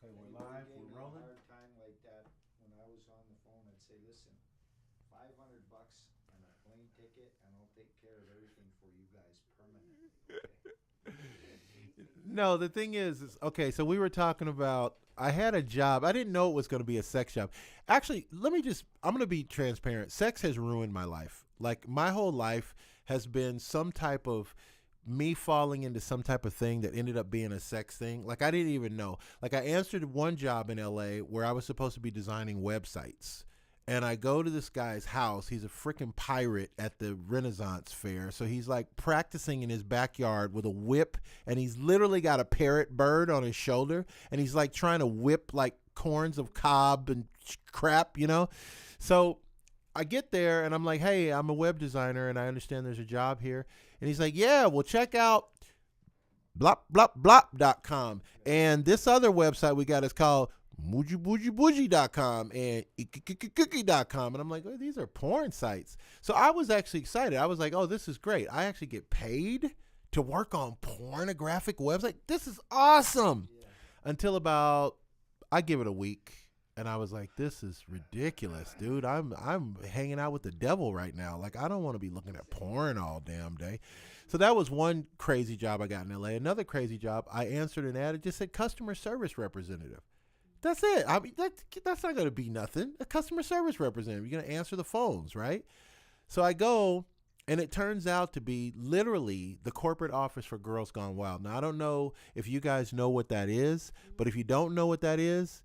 Okay, And we're he live. gave We're me a rolling. hard time like that when I was on the phone. I'd say, listen, $500 and a plane ticket, and I'll take care of everything for you guys permanently. Okay. No, the thing is okay. So we were talking about. I had a job. I didn't know it was going to be a sex job. Actually, let me just. I'm going to be transparent. Sex has ruined my life. Like my whole life has been some type of me falling into some type of thing that ended up being a sex thing. Like I didn't even know. Like I answered one job in LA where I was supposed to be designing websites. And I go to this guy's house. He's a freaking pirate at the Renaissance fair. So he's like practicing in his backyard with a whip, and he's literally got a parrot bird on his shoulder, and he's like trying to whip like corns of cob and crap, you know? So I get there and I'm like, hey, I'm a web designer and I understand there's a job here. And he's like, yeah, well, check out blop.com. And this other website we got is called moojiboojiebooji.com and ikikikiki.com. And I'm like, oh, these are porn sites. So I was actually excited. I was like, oh, this is great. I actually get paid to work on pornographic website. This is awesome. Yeah. Until about, I give it a week. And I was like, this is ridiculous, dude. I'm hanging out with the devil right now. Like, I don't want to be looking at porn all damn day. So that was one crazy job I got in LA. Another crazy job, I answered an ad. It just said customer service representative. That's it. I mean, that's not going to be nothing. A customer service representative. You're going to answer the phones, right? So I go, and it turns out to be literally the corporate office for Girls Gone Wild. Now, I don't know if you guys know what that is, but if you don't know what that is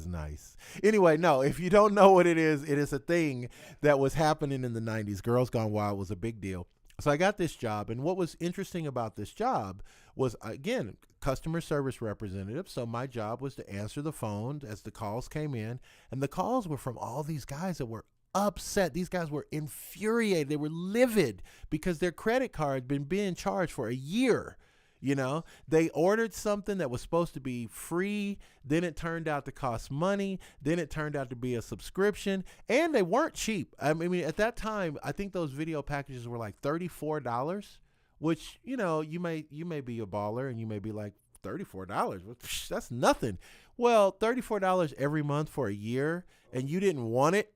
nice. Anyway, no, if you don't know what it is a thing that was happening in the 90s. Girls Gone Wild was a big deal. So I got this job, and what was interesting about this job was, again, customer service representative. So my job was to answer the phone as the calls came in, and the calls were from all these guys that were upset. These guys were infuriated. They were livid because their credit card had been being charged for a year. You know, they ordered something that was supposed to be free. Then it turned out to cost money. Then it turned out to be a subscription, and they weren't cheap. I mean, at that time, I think those video packages were like $34, which, you know, you may be a baller and you may be like, $34, that's nothing. Well, $34 every month for a year, and you didn't want it.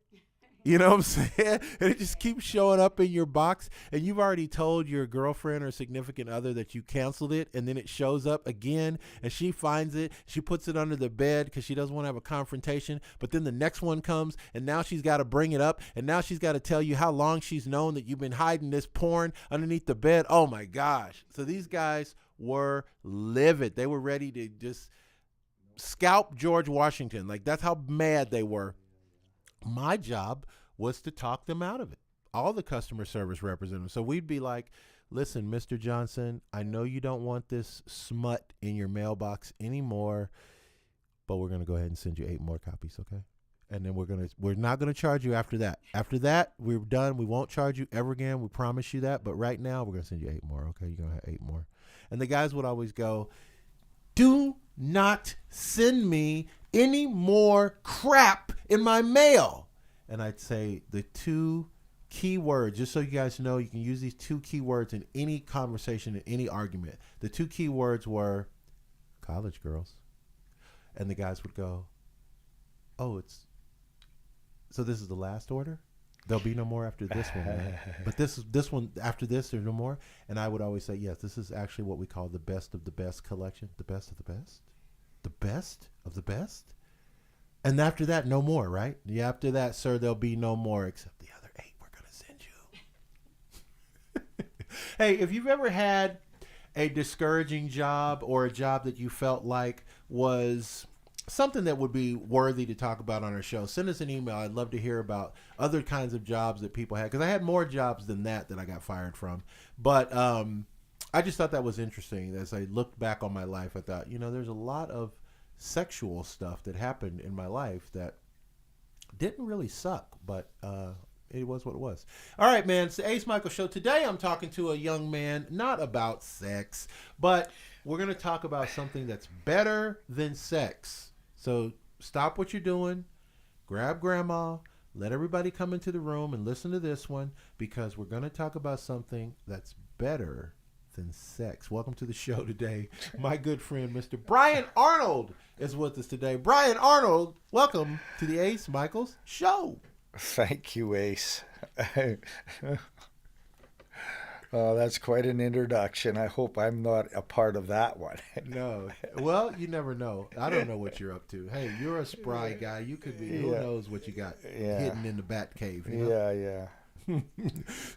You know what I'm saying? And it just keeps showing up in your box, and you've already told your girlfriend or significant other that you canceled it, and then it shows up again, and she finds it. She puts it under the bed because she doesn't want to have a confrontation, but then the next one comes, and now she's got to bring it up, and now she's got to tell you how long she's known that you've been hiding this porn underneath the bed. Oh, my gosh. So these guys were livid. They were ready to just scalp George Washington. Like, that's how mad they were. My job was to talk them out of it, all the customer service representatives. So we'd be like, listen, Mr. Johnson, I know you don't want this smut in your mailbox anymore, but we're going to go ahead and send you 8 more copies, okay? And then we're not going to charge you after that. After that, we're done. We won't charge you ever again. We promise you that. But right now, we're going to send you 8 more, okay? You're going to have 8 more. And the guys would always go, do not send me any more crap in my mail. And I'd say the 2 key words, just so you guys know, you can use these 2 key words in any conversation, in any argument. The 2 key words were college girls. And the guys would go, oh, so this is the last order? There'll be no more after this one, right? But this one, after this, there's no more. And I would always say, yes, this is actually what we call the best of the best collection. The best of the best? The best of the best? And after that, no more, right? Yeah, after that, sir, there'll be no more except the other 8 we're going to send you. Hey, if you've ever had a discouraging job or a job that you felt like was something that would be worthy to talk about on our show, send us an email. I'd love to hear about other kinds of jobs that people had, because I had more jobs than that I got fired from. But I just thought that was interesting. As I looked back on my life, I thought, there's a lot of sexual stuff that happened in my life that didn't really suck, but it was what it was. All right, man. It's the Ace Michael Show. Today I'm talking to a young man, not about sex, but we're going to talk about something that's better than sex. So stop what you're doing, grab grandma, let everybody come into the room and listen to this one, because we're going to talk about something that's better than sex. Welcome to the show today, my good friend, Mr. Brian Arnold. is with us today. Brian Arnold, welcome to the Ace Michaels Show. Thank you, Ace. Oh, that's quite an introduction. I hope I'm not a part of that one. No. Well, you never know. I don't know what you're up to. Hey, you're a spry guy. You could be, who knows what you got hidden in the bat cave. You know? Yeah.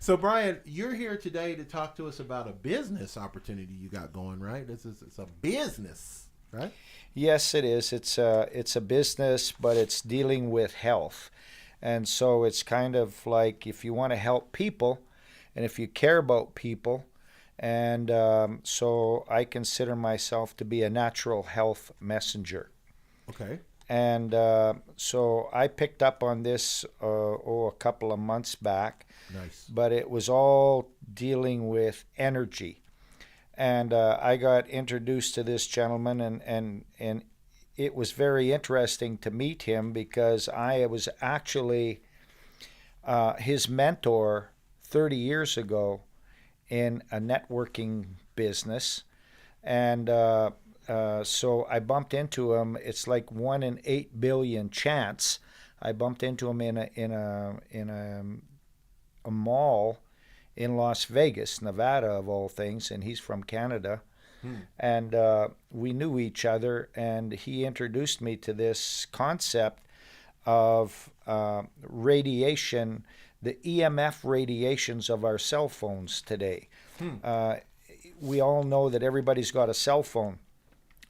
So, Brian, you're here today to talk to us about a business opportunity you got going, right? It's a business, right? Yes, it is. It's a business, but it's dealing with health. And so it's kind of like if you want to help people and if you care about people. And so I consider myself to be a natural health messenger. Okay. And so I picked up on this a couple of months back. Nice. But it was all dealing with energy. And I got introduced to this gentleman, and it was very interesting to meet him because I was actually his mentor 30 years ago in a networking business. And so I bumped into him. It's like 1 in 8 billion chance. I bumped into him in a mall in Las Vegas, Nevada, of all things, and he's from Canada. And we knew each other, and he introduced me to this concept of radiation, the EMF radiations of our cell phones today. We all know that everybody's got a cell phone,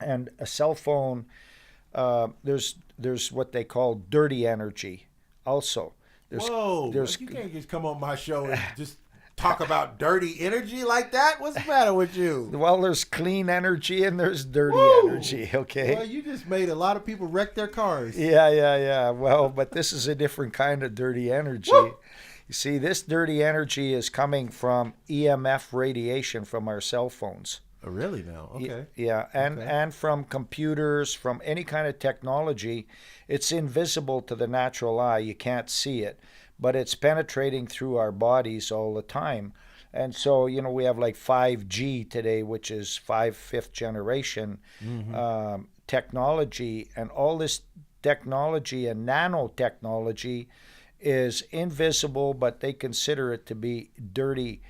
and a cell phone, there's what they call dirty energy also. Whoa, you can't just come on my show and just talk about dirty energy like that. What's the matter with you? Well, there's clean energy and there's dirty energy, okay? Well, you just made a lot of people wreck their cars. Yeah. Well, but this is a different kind of dirty energy. Woo! You see, this dirty energy is coming from EMF radiation from our cell phones. Oh, really now? Okay. Yeah, and from computers, from any kind of technology. It's invisible to the natural eye. You can't see it, but it's penetrating through our bodies all the time. And so, we have like 5G today, which is fifth generation technology, and all this technology and nanotechnology is invisible, but they consider it to be dirty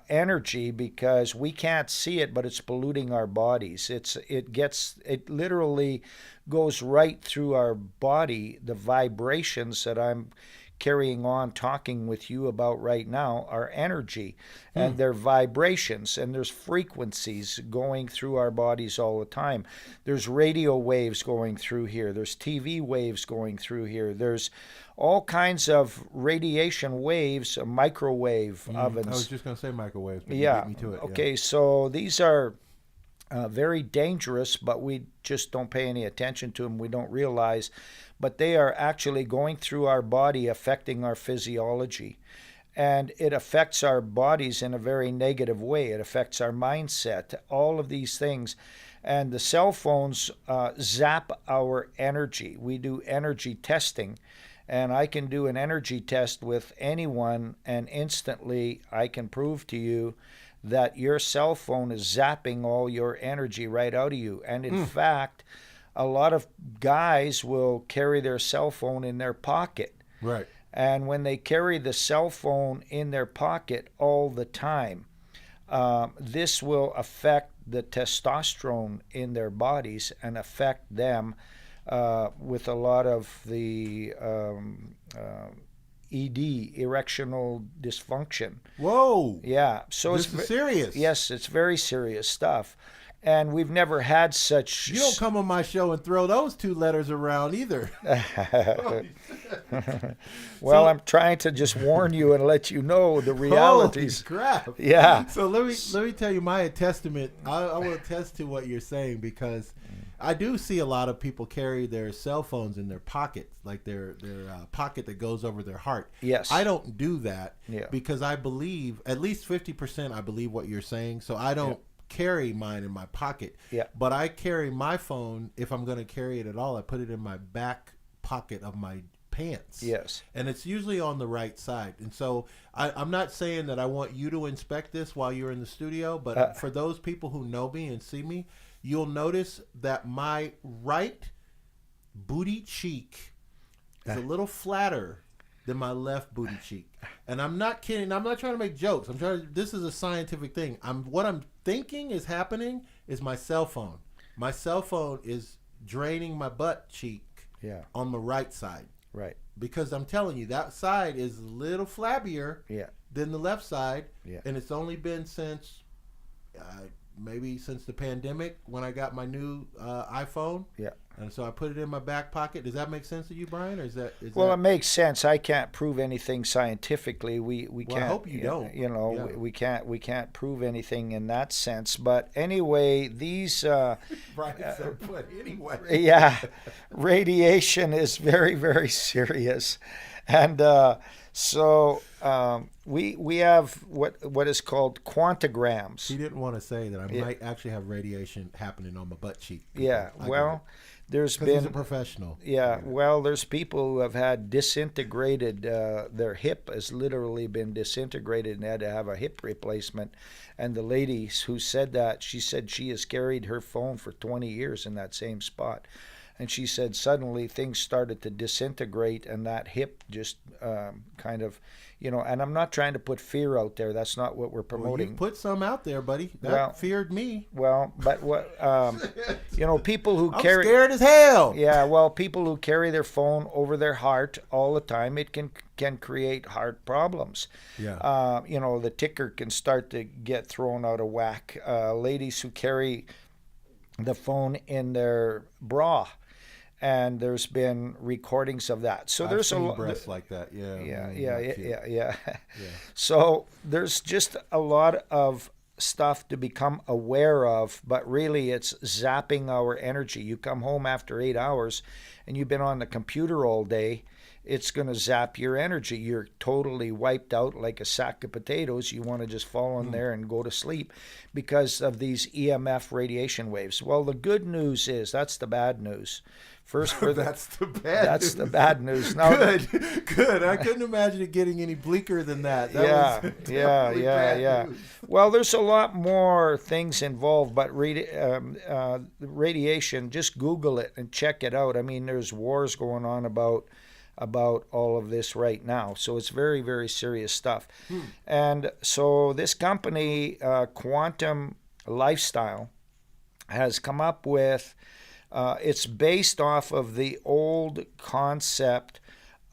energy because we can't see it, but it's polluting our bodies. It literally goes right through our body. The vibrations that I'm carrying on talking with you about right now are energy, and they're vibrations, and there's frequencies going through our bodies all the time. There's radio waves going through here, there's TV waves going through here, there's all kinds of radiation waves, microwave ovens. I was just going to say microwaves, but yeah. You beat me to it. Okay, so these are very dangerous, but we just don't pay any attention to them. We don't realize, but they are actually going through our body, affecting our physiology. And it affects our bodies in a very negative way. It affects our mindset, all of these things. And the cell phones zap our energy. We do energy testing. And I can do an energy test with anyone, and instantly I can prove to you that your cell phone is zapping all your energy right out of you. And in fact, a lot of guys will carry their cell phone in their pocket. Right. And when they carry the cell phone in their pocket all the time, this will affect the testosterone in their bodies and affect them with a lot of the ED, erectional dysfunction. Whoa. Yeah. So this is serious. Yes, it's very serious stuff. And we've never had such... You don't come on my show and throw those 2 letters around either. Well, I'm trying to just warn you and let you know the realities. Holy crap. Yeah. So let me tell you my testament. I will attest to what you're saying, because I do see a lot of people carry their cell phones in their pockets, like their pocket that goes over their heart. Yes. I don't do that because I believe, at least 50%, I believe what you're saying. So I don't carry mine in my pocket. Yeah. But I carry my phone, if I'm going to carry it at all, I put it in my back pocket of my pants. Yes. And it's usually on the right side. And so I'm not saying that I want you to inspect this while you're in the studio, but for those people who know me and see me, you'll notice that my right booty cheek is a little flatter than my left booty cheek. And I'm not kidding. I'm not trying to make jokes. This is a scientific thing. What I'm thinking is happening is my cell phone. My cell phone is draining my butt cheek on the right side. Right. Because I'm telling you, that side is a little flabbier than the left side. Yeah. And it's only been since maybe since the pandemic when I got my new iPhone. Yeah. And so I put it in my back pocket. Does that make sense to you, Brian? Or well, it makes sense. I can't prove anything scientifically. We can't. I hope you don't. You know, we can't prove anything in that sense. But anyway, these Brian said, "But anyway." Yeah, radiation is very, very serious, and so we have what is called quantigrams. He didn't want to say that I might actually have radiation happening on my butt cheek. Yeah, well, there's been he's a professional. Yeah, well, there's people who have had disintegrated. Their hip has literally been disintegrated and had to have a hip replacement. And the lady who said that, she said she has carried her phone for 20 years in that same spot. And she said suddenly things started to disintegrate and that hip just kind of, and I'm not trying to put fear out there. That's not what we're promoting. Well, you put some out there, buddy. That feared me. Well, but what, people who I'm carry... scared as hell. Yeah, well, people who carry their phone over their heart all the time, it can create heart problems. Yeah. The ticker can start to get thrown out of whack. Ladies who carry the phone in their bra, and there's been recordings of that. So there's a lot breasts like that. Yeah. So there's just a lot of stuff to become aware of, but really it's zapping our energy. You come home after 8 hours and you've been on the computer all day, it's going to zap your energy. You're totally wiped out like a sack of potatoes. You want to just fall in there and go to sleep because of these EMF radiation waves. Well, the good news is, that's the bad news. First, that's the bad news. The bad news. Now, good. I couldn't imagine it getting any bleaker than that. Yeah. Well, there's a lot more things involved, but radiation, just Google it and check it out. I mean, there's wars going on about all of this right now. So it's very, very serious stuff. And so this company, Quantum Lifestyle, has come up with, it's based off of the old concept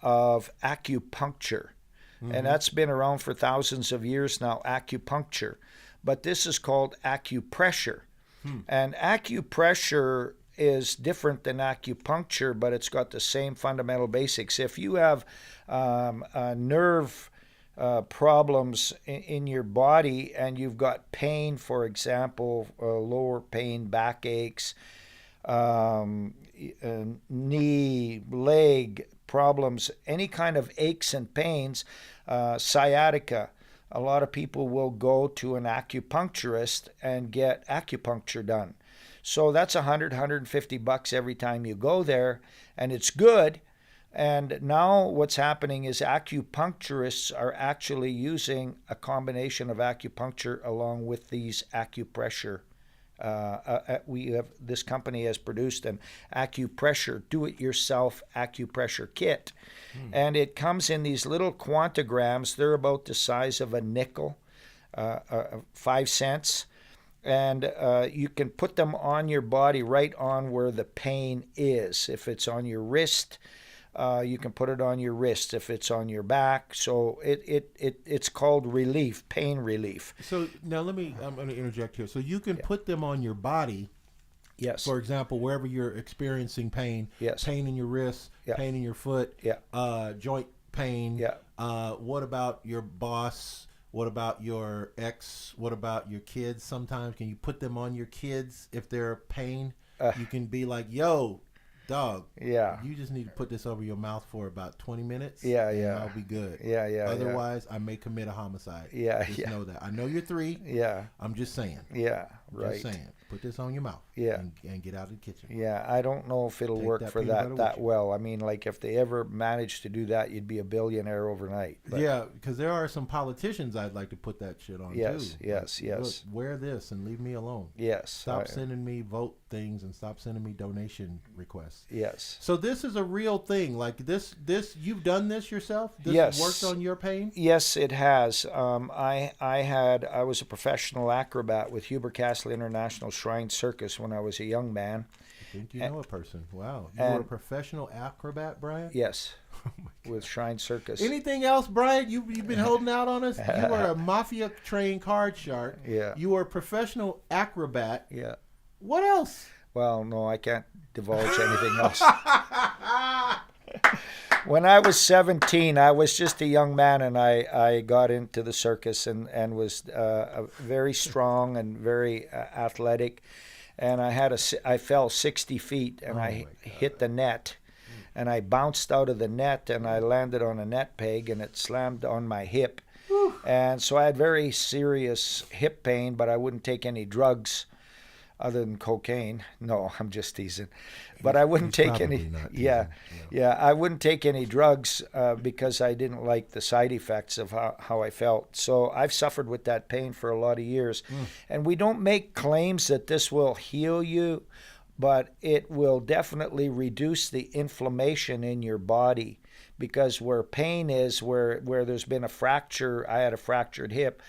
of acupuncture. And that's been around for thousands of years now, acupuncture. But this is called acupressure. And acupressure is different than acupuncture, but it's got the same fundamental basics. If you have nerve problems in your body and you've got pain, for example, lower pain, backaches, knee, leg problems, any kind of aches and pains, sciatica, a lot of people will go to an acupuncturist and get acupuncture done. So that's $150 every time you go there, and it's good. And now what's happening is acupuncturists are actually using a combination of acupuncture along with these acupressure. This company has produced an acupressure, do-it-yourself acupressure kit. And it comes in these little quantigrams. They're about the size of a nickel, 5 cents. And you can put them on your body right on where the pain is. If it's on your wrist, you can put it on your wrist. If it's on your back, so it's called relief, pain relief. So now I'm going to interject here. So you can put them on your body. Yes. For example, wherever you're experiencing pain, pain in your wrist, pain in your foot, joint pain. What about your boss? What about your ex? What about your kids? Sometimes can you put them on your kids if they're pain? You can be like, yo, dog. You just need to put this over your mouth for about 20 minutes. And I'll be good. Otherwise, I may commit a homicide. Just know that. I know you're 3. I'm just saying. Right. Just saying. Put this on your mouth. Yeah. And get out of the kitchen. Yeah, I don't know if it'll Take work that for peanut butter that with that you. well. I mean, like if they ever managed to do that, you'd be a billionaire overnight. But Yeah, because there are some politicians I'd like to put that shit on yes, too. yes, Like, yes, look, wear this and leave me alone. yes, Stop sending me vote things and stop sending me donation requests. yes. So this is a real thing. Like this you've done this yourself? This Yes. worked on your pain? Yes, it has. I was a professional acrobat with Huber Castle International Shrine Circus when I was a young man. I think you know a person. Wow. You were a and- professional acrobat, Brian? Yes, Oh my God. with Shrine Circus. Anything else, Brian? You've been holding out on us? You were a mafia trained card shark. Yeah. You were a professional acrobat. Yeah. What else? Well, no, I can't divulge anything else. When I was 17, I was just a young man, and I got into the circus and was very strong and very athletic. And I fell 60 feet, and I hit the net. And I bounced out of the net, and I landed on a net peg, and it slammed on my hip. And so I had very serious hip pain, but I wouldn't take any drugs other than cocaine. No, I'm just teasing. But I wouldn't He's take any. probably not Yeah, teasing, yeah, I wouldn't take any drugs because I didn't like the side effects of how I felt. So I've suffered with that pain for a lot of years. And we don't make claims that this will heal you, but it will definitely reduce the inflammation in your body. Because where pain is, where there's been a fracture, I had a fractured hip,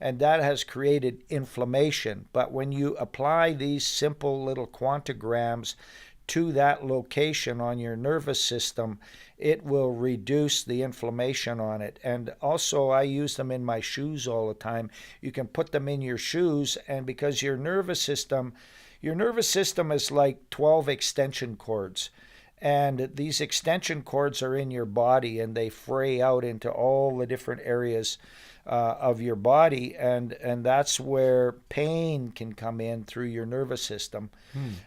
and that has created inflammation. But when you apply these simple little quantigrams to that location on your nervous system, it will reduce the inflammation on it. And also, I use them in my shoes all the time. You can put them in your shoes, and because your nervous system is like 12 extension cords. And these extension cords are in your body, and they fray out into all the different areas of your body, and that's where pain can come in through your nervous system.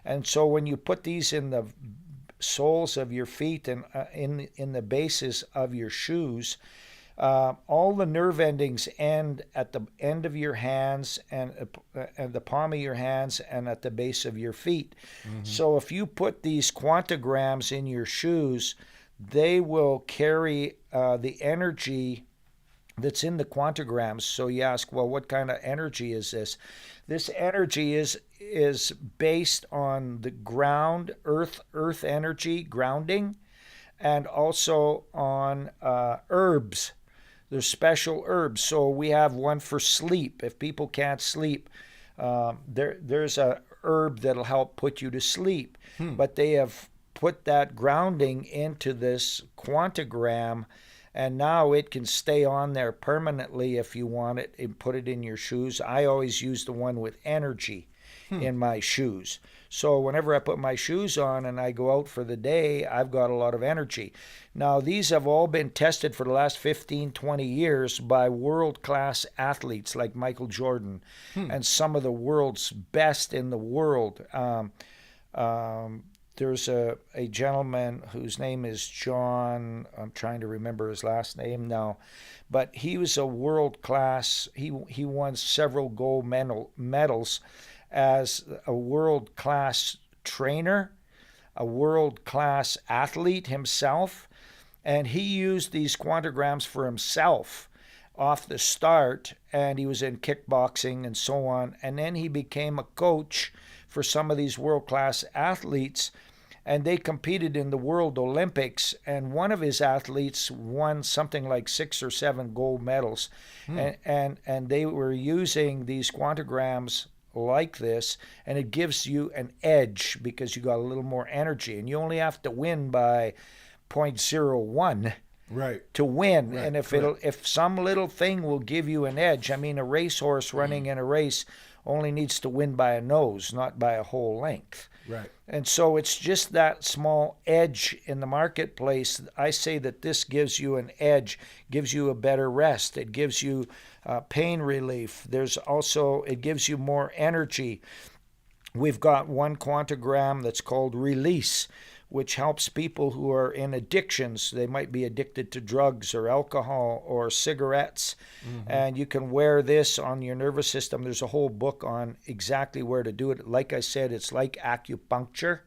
And so when you put these in the soles of your feet and in the bases of your shoes, all the nerve endings end at the end of your hands and the palm of your hands and at the base of your feet. So if you put these quantigrams in your shoes, they will carry the energy that's in the quantigrams. So you ask, well, what kind of energy is this? This energy is based on the ground, earth energy, grounding, and also on herbs. There's special herbs. So we have one for sleep. If people can't sleep, there's a herb that'll help put you to sleep. But they have put that grounding into this quantigram, and now it can stay on there permanently if you want it, and put it in your shoes. I always use the one with energy in my shoes. So whenever I put my shoes on and I go out for the day, I've got a lot of energy. Now, these have all been tested for the last 15, 20 years by world-class athletes like Michael Jordan and some of the world's best in the world. There's a gentleman whose name is John, I'm trying to remember his last name now, but he was a world-class, he won several gold medals as a world-class trainer, a world-class athlete himself, and he used these quantigrams for himself off the start, and he was in kickboxing and so on, and then he became a coach for some of these world-class athletes, and they competed in the World Olympics, and one of his athletes won something like 6 or 7 gold medals, and they were using these quantigrams like this, and it gives you an edge because you got a little more energy, and you only have to win by 0.01 to win. And if some little thing will give you an edge, I mean, a racehorse running in a race only needs to win by a nose, not by a whole length. And so it's just that small edge in the marketplace. I say that this gives you an edge, gives you a better rest. It gives you pain relief. There's also, it gives you more energy. We've got one quantigram that's called Release, which helps people who are in addictions. They might be addicted to drugs or alcohol or cigarettes. And you can wear this on your nervous system. There's a whole book on exactly where to do it. Like I said, it's like acupuncture,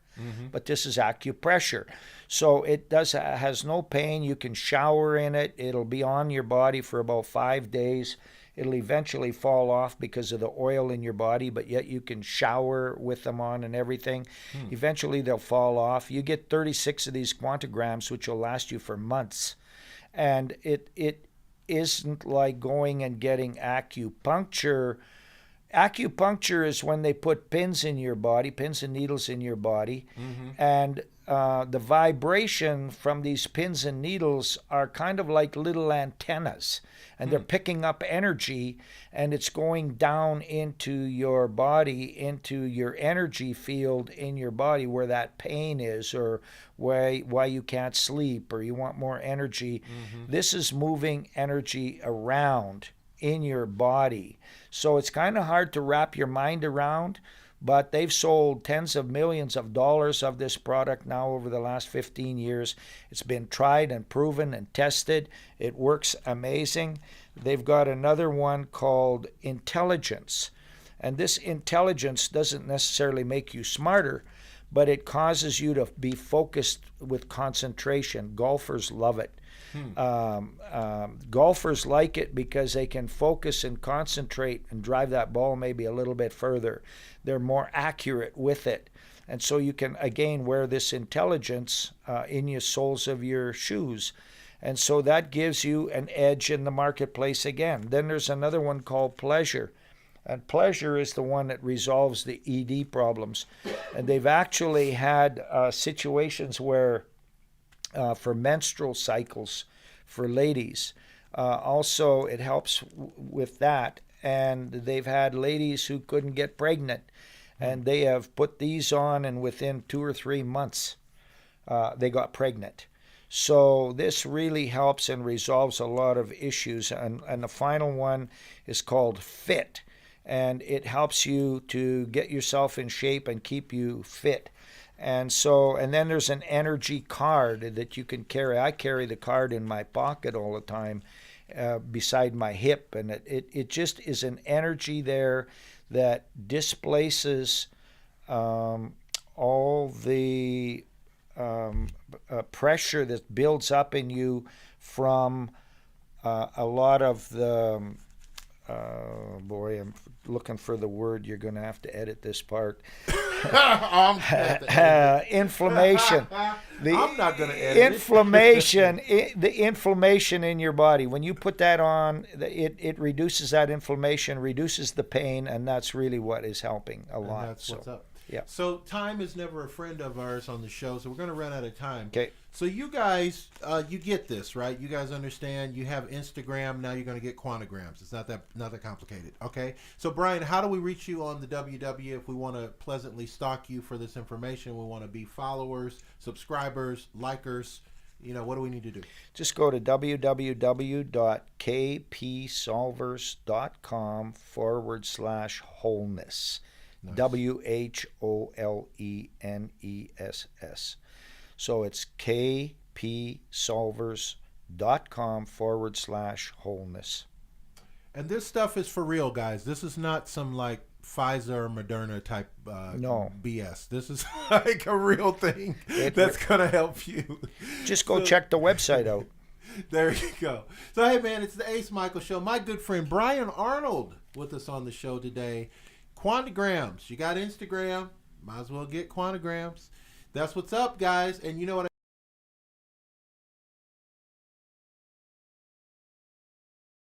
but this is acupressure. So it has no pain. You can shower in it. It'll be on your body for about 5 days. It'll eventually fall off because of the oil in your body, but yet you can shower with them on and everything. Eventually they'll fall off. You get 36 of these quantigrams, which will last you for months. And it isn't like going and getting acupuncture. Acupuncture is when they put pins in your body, pins and needles in your body, and the vibration from these pins and needles are kind of like little antennas, and they're picking up energy, and it's going down into your body, into your energy field in your body where that pain is, or why you can't sleep, or you want more energy. This is moving energy around in your body. So it's kind of hard to wrap your mind around, but they've sold tens of millions of dollars of this product now over the last 15 years. It's been tried and proven and tested. It works amazing. They've got another one called Intelligence. And this intelligence doesn't necessarily make you smarter, but it causes you to be focused with concentration. Golfers love it. Golfers like it because they can focus and concentrate and drive that ball maybe a little bit further. They're more accurate with it. And so you can, again, wear this intelligence in your soles of your shoes. And so that gives you an edge in the marketplace again. Then there's another one called Pleasure. And Pleasure is the one that resolves the ED problems. And they've actually had situations where for menstrual cycles for ladies. Also, it helps with that. And they've had ladies who couldn't get pregnant, and they have put these on, and within 2 or 3 months, they got pregnant. So this really helps and resolves a lot of issues. And the final one is called Fit, and it helps you to get yourself in shape and keep you fit. And then there's an energy card that you can carry. I carry the card in my pocket all the time beside my hip, and it just is an energy there that displaces all the pressure that builds up in you from a lot of the boy, I'm looking for the word. You're going to have to edit this part. Inflammation. I'm not going to edit inflammation. The inflammation in your body. When you put that on, it reduces that inflammation, reduces the pain, and that's really what is helping a lot. And that's what's up. Yeah. So time is never a friend of ours on the show, so we're going to run out of time. Okay. So you guys, you get this, right? You guys understand. You have Instagram. Now you're going to get quantigrams. It's not that complicated. Okay. So Brian, how do we reach you on the WW if we want to pleasantly stalk you for this information? We want to be followers, subscribers, likers. What do we need to do? Just go to www.kpsolvers.com/wholeness. Nice. WHOLENESS. So it's kpsolvers.com/wholeness. And this stuff is for real, guys. This is not some like Pfizer or Moderna type no BS. This is like a real thing that's going to help you. Just go check the website out. There you go. So, hey, man, it's the Ace Michael Show. My good friend Brian Arnold with us on the show today. Quantigrams. You got Instagram. Might as well get quantigrams. That's what's up, guys. And you know what